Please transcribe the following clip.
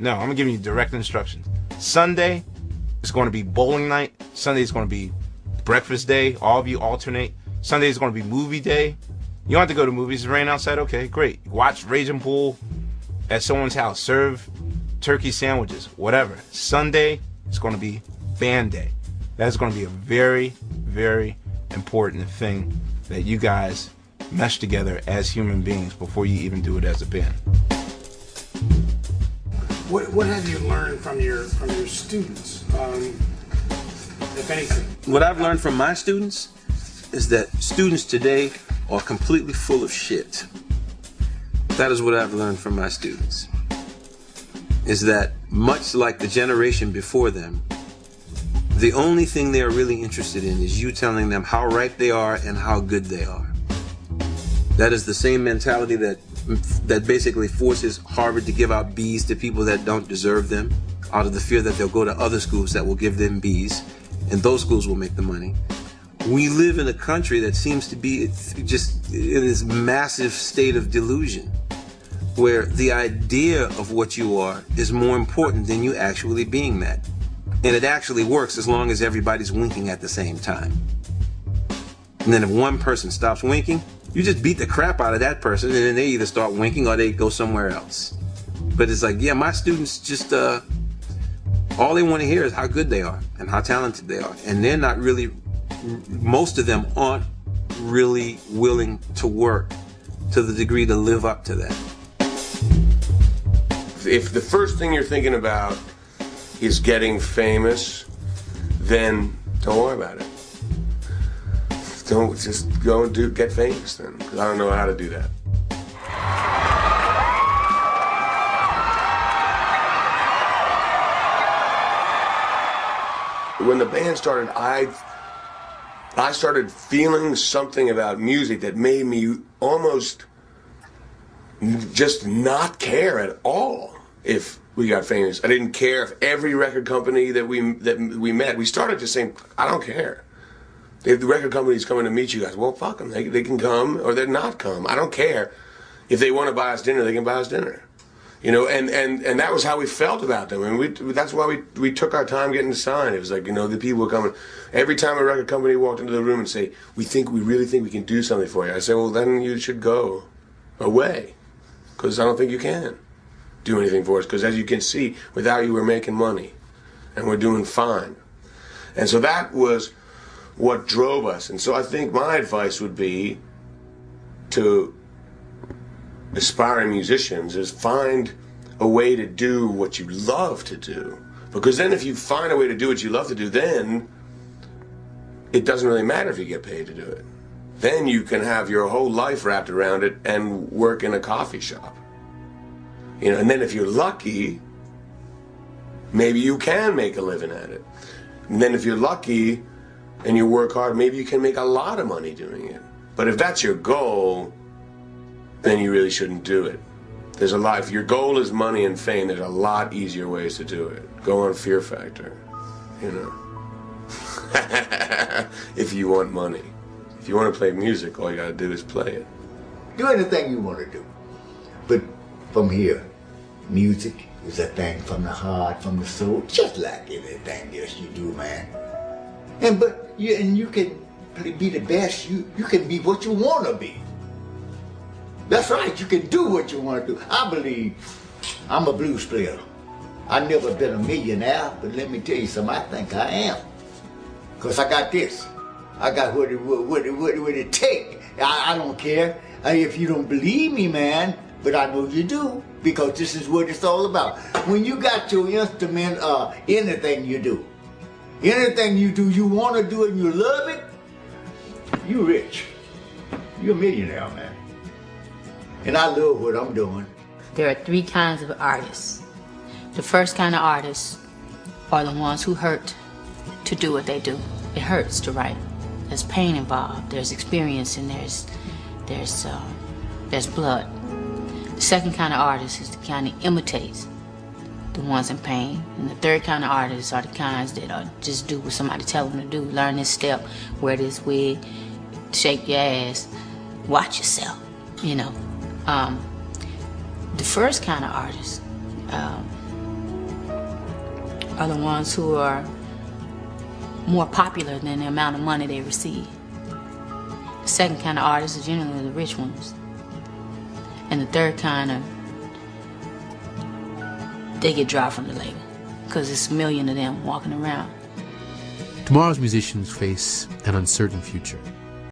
No, I'm giving you direct instructions. Sunday is going to be bowling night. Sunday is going to be breakfast day. All of you alternate. Sunday is going to be movie day. You don't have to go to movies. It's rain outside. Okay, great. Watch Raging Bull at someone's house. Serve turkey sandwiches. Whatever. Sunday is going to be band day. That's going to be a very, very important thing that you guys mesh together as human beings before you even do it as a band. What have you learned from your students, if anything? What I've learned from my students is that students today are completely full of shit. That is what I've learned from my students. Is that much like the generation before them, the only thing they are really interested in is you telling them how right they are and how good they are. That is the same mentality that basically forces Harvard to give out B's to people that don't deserve them, out of the fear that they'll go to other schools that will give them B's, and those schools will make the money. We live in a country that seems to be just in this massive state of delusion, where the idea of what you are is more important than you actually being that. And it actually works as long as everybody's winking at the same time. And then if one person stops winking, you just beat the crap out of that person, and then they either start winking or they go somewhere else. But it's like, yeah, my students just, all they want to hear is how good they are and how talented they are. And they're not really, most of them aren't really willing to work to the degree to live up to that. If the first thing you're thinking about is getting famous, then don't worry about it. Don't just go and get famous then, because I don't know how to do that. When the band started, I started feeling something about music that made me almost just not care at all if we got famous. I didn't care if every record company that we met, we started just saying, I don't care. If the record company's coming to meet you guys, well, fuck them. They can come or they're not come. I don't care. If they want to buy us dinner, they can buy us dinner. You know, and that was how we felt about them. And that's why we took our time getting signed. It was like, you know, the people were coming. Every time a record company walked into the room and say, we really think we can do something for you. I said, well, then you should go away, because I don't think you can do anything for us. Because as you can see, without you, we're making money, and we're doing fine. And so that was what drove us. And so I think my advice would be to aspiring musicians is find a way to do what you love to do. Because then if you find a way to do what you love to do, then it doesn't really matter if you get paid to do it. Then you can have your whole life wrapped around it and work in a coffee shop. You know, and then if you're lucky, maybe you can make a living at it. And then if you're lucky and you work hard, maybe you can make a lot of money doing it. But if that's your goal, then you really shouldn't do it. There's a lot, if your goal is money and fame, there's a lot easier ways to do it. Go on Fear Factor, you know. If you want money. If you want to play music, all you gotta do is play it. Do anything you want to do. But from here, music is a thing from the heart, from the soul, just like anything else you do, man. But you can be the best. You can be what you want to be. That's right. You can do what you want to do. I believe I'm a blues player. I've never been a millionaire, but let me tell you something. I think I am, cause I got this. I got what it take. I don't care if you don't believe me, man. But I know you do, because this is what it's all about. When you got your instrument, anything you do, you want to do it and you love it, you rich. You're a millionaire, man. And I love what I'm doing. There are three kinds of artists. The first kind of artists are the ones who hurt to do what they do. It hurts to write. There's pain involved. There's experience, and there's blood. The second kind of artist is the kind that imitates the ones in pain. And the third kind of artists are the kinds that just do what somebody tell them to do. Learn this step, wear this wig, shake your ass, watch yourself, you know. The first kind of artist, are the ones who are more popular than the amount of money they receive. The second kind of artists are generally the rich ones. And the third kind of, they get dropped from the label because it's a million of them walking around. Tomorrow's musicians face an uncertain future.